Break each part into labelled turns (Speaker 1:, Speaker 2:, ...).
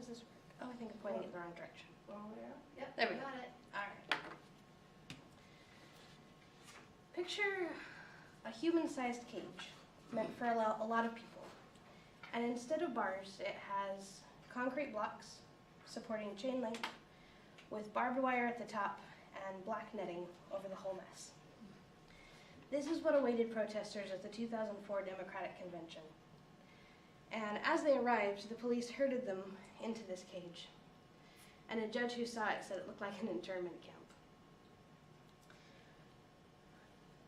Speaker 1: does this work? Oh, I think I'm pointing it the wrong direction.
Speaker 2: Oh, yeah? Yep,
Speaker 1: There we
Speaker 2: got it.
Speaker 1: All right. Picture a human-sized cage meant for a lot of people. And instead of bars, it has concrete blocks supporting chain link with barbed wire at the top and black netting over the whole mess. This is what awaited protesters at the 2004 Democratic Convention. And as they arrived, the police herded them into this cage. And a judge who saw it said it looked like an internment camp.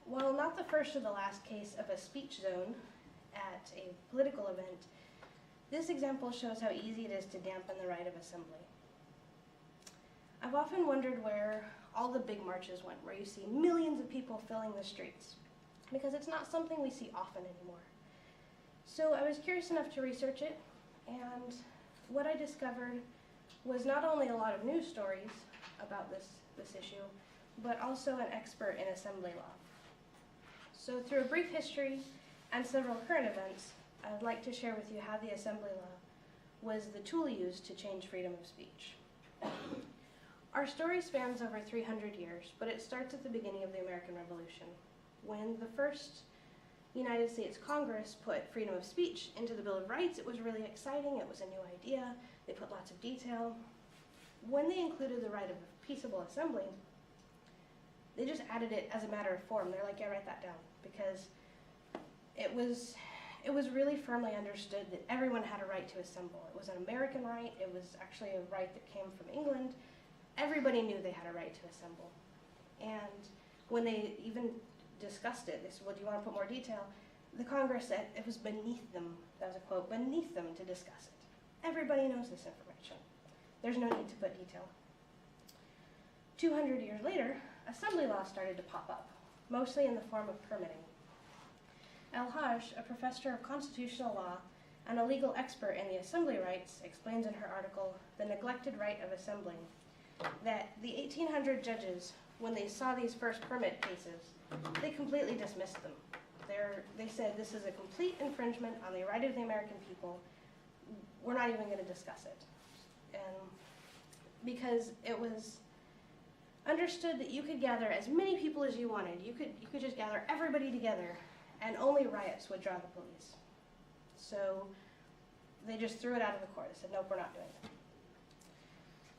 Speaker 1: While not the first or the last case of a speech zone at a political event, this example shows how easy it is to dampen the right of assembly. I've often wondered where all the big marches went, where you see millions of people filling the streets, because it's not something we see often anymore. So I was curious enough to research it, and what I discovered was not only a lot of news stories about this issue, but also an expert in assembly law. So through a brief history and several current events, I'd like to share with you how the assembly law was the tool used to change freedom of speech. Our story spans over 300 years, but it starts at the beginning of the American Revolution, when the first United States Congress put freedom of speech into the Bill of Rights. It was really exciting. It was a new idea. They put lots of detail. When they included the right of peaceable assembly, they just added it as a matter of form. They're like, yeah, write that down, because it was really firmly understood that everyone had a right to assemble. It was an American right. It was actually a right that came from England. Everybody knew they had a right to assemble. And when they even discussed it, they said, well, do you want to put more detail? The Congress said it was beneath them, that was a quote, beneath them to discuss it. Everybody knows this information. There's no need to put detail. 200 years later, assembly law started to pop up, mostly in the form of permitting. El-Hajj, a professor of constitutional law and a legal expert in the assembly rights, explains in her article, The Neglected Right of Assembling, that the 1800 judges, when they saw these first permit cases, they completely dismissed them. They said, this is a complete infringement on the right of the American people. We're not even going to discuss it. And because it was understood that you could gather as many people as you wanted. You could just gather everybody together, and only riots would draw the police. So they just threw it out of the court. They said, nope, we're not doing it.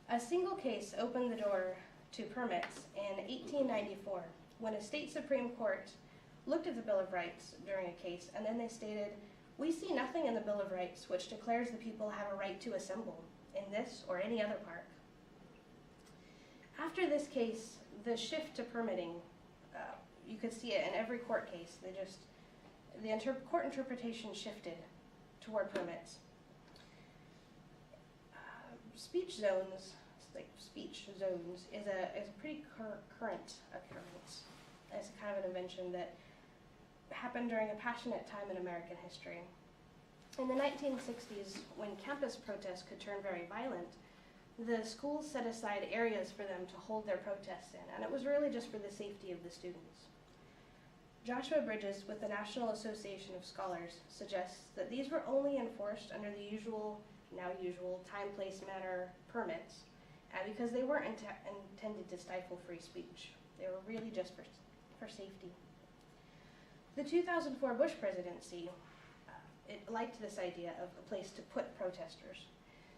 Speaker 1: A single case opened the door to permits in 1894, when a state Supreme Court looked at the Bill of Rights during a case, and then they stated, we see nothing in the Bill of Rights which declares the people have a right to assemble in this or any other park. After this case, the shift to permitting, you could see it in every court case. The court interpretation shifted toward permits. Speech zones is a pretty current occurrence. It's kind of an invention that happened during a passionate time in American history. In the 1960s, when campus protests could turn very violent, the schools set aside areas for them to hold their protests in, and it was really just for the safety of the students. Joshua Bridges with the National Association of Scholars suggests that these were only enforced under the now usual time, place, manner permits, because they weren't intended to stifle free speech. They were really just for safety. The 2004 Bush presidency, it liked this idea of a place to put protesters.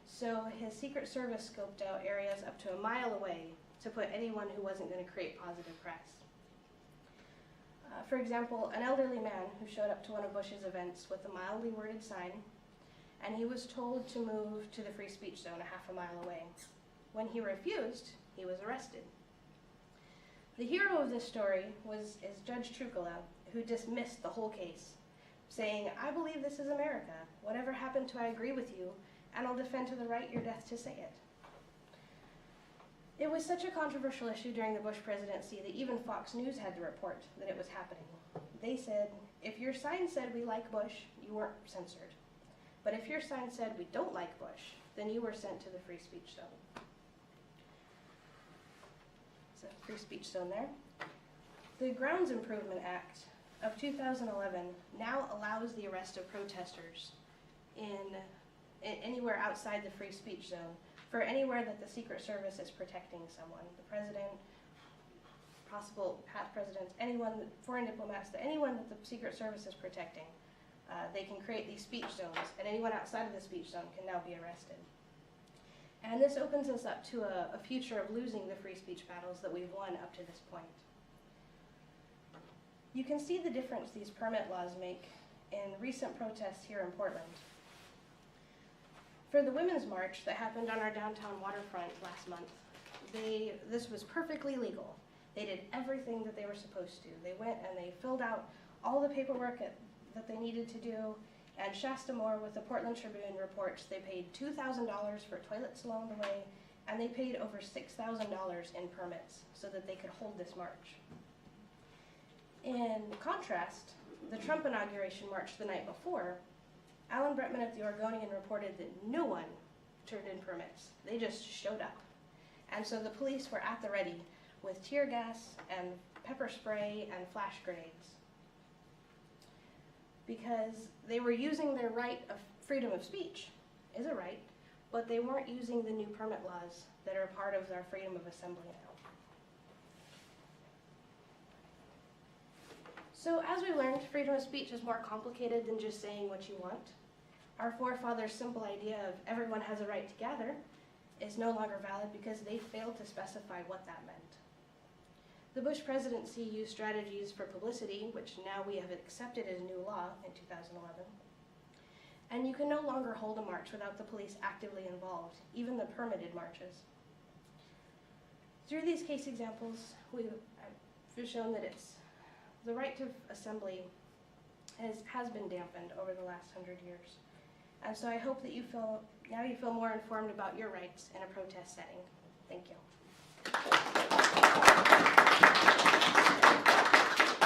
Speaker 1: So his Secret Service scoped out areas up to a mile away to put anyone who wasn't going to create positive press. For example, an elderly man who showed up to one of Bush's events with a mildly worded sign, and he was told to move to the free speech zone a half a mile away. When he refused, he was arrested. The hero of this story is Judge Trukala, who dismissed the whole case, saying, I believe this is America. Whatever happened to I agree with you, and I'll defend to the right your death to say it. It was such a controversial issue during the Bush presidency that even Fox News had to report that it was happening. They said, if your sign said we like Bush, you weren't censored. But if your sign said we don't like Bush, then you were sent to the free speech zone. So free speech zone there. The Grounds Improvement Act of 2011 now allows the arrest of protesters in anywhere outside the free speech zone, for anywhere that the Secret Service is protecting someone, the president, possible past presidents, anyone, foreign diplomats, anyone that the Secret Service is protecting. They can create these speech zones, and anyone outside of the speech zone can now be arrested. And this opens us up to a future of losing the free speech battles that we've won up to this point. You can see the difference these permit laws make in recent protests here in Portland. For the Women's March that happened on our downtown waterfront last month, this was perfectly legal. They did everything that they were supposed to. They went and they filled out all the paperwork that they needed to do, and Shasta Moore with the Portland Tribune reports they paid $2,000 for toilets along the way, and they paid over $6,000 in permits so that they could hold this march. In contrast, the Trump inauguration march the night before, Alan Bretman at the Oregonian reported that no one turned in permits. They just showed up. And so the police were at the ready with tear gas and pepper spray and flash grenades, because they were using their right of freedom of speech, is a right, but they weren't using the new permit laws that are part of our freedom of assembly now. So as we learned, freedom of speech is more complicated than just saying what you want. Our forefathers' simple idea of everyone has a right to gather is no longer valid because they failed to specify what that meant. The Bush presidency used strategies for publicity, which now we have accepted as new law in 2011. And you can no longer hold a march without the police actively involved, even the permitted marches. Through these case examples, we've shown that the right to assembly has been dampened over the last 100 years. And so I hope that you feel more informed about your rights in a protest setting. Thank you.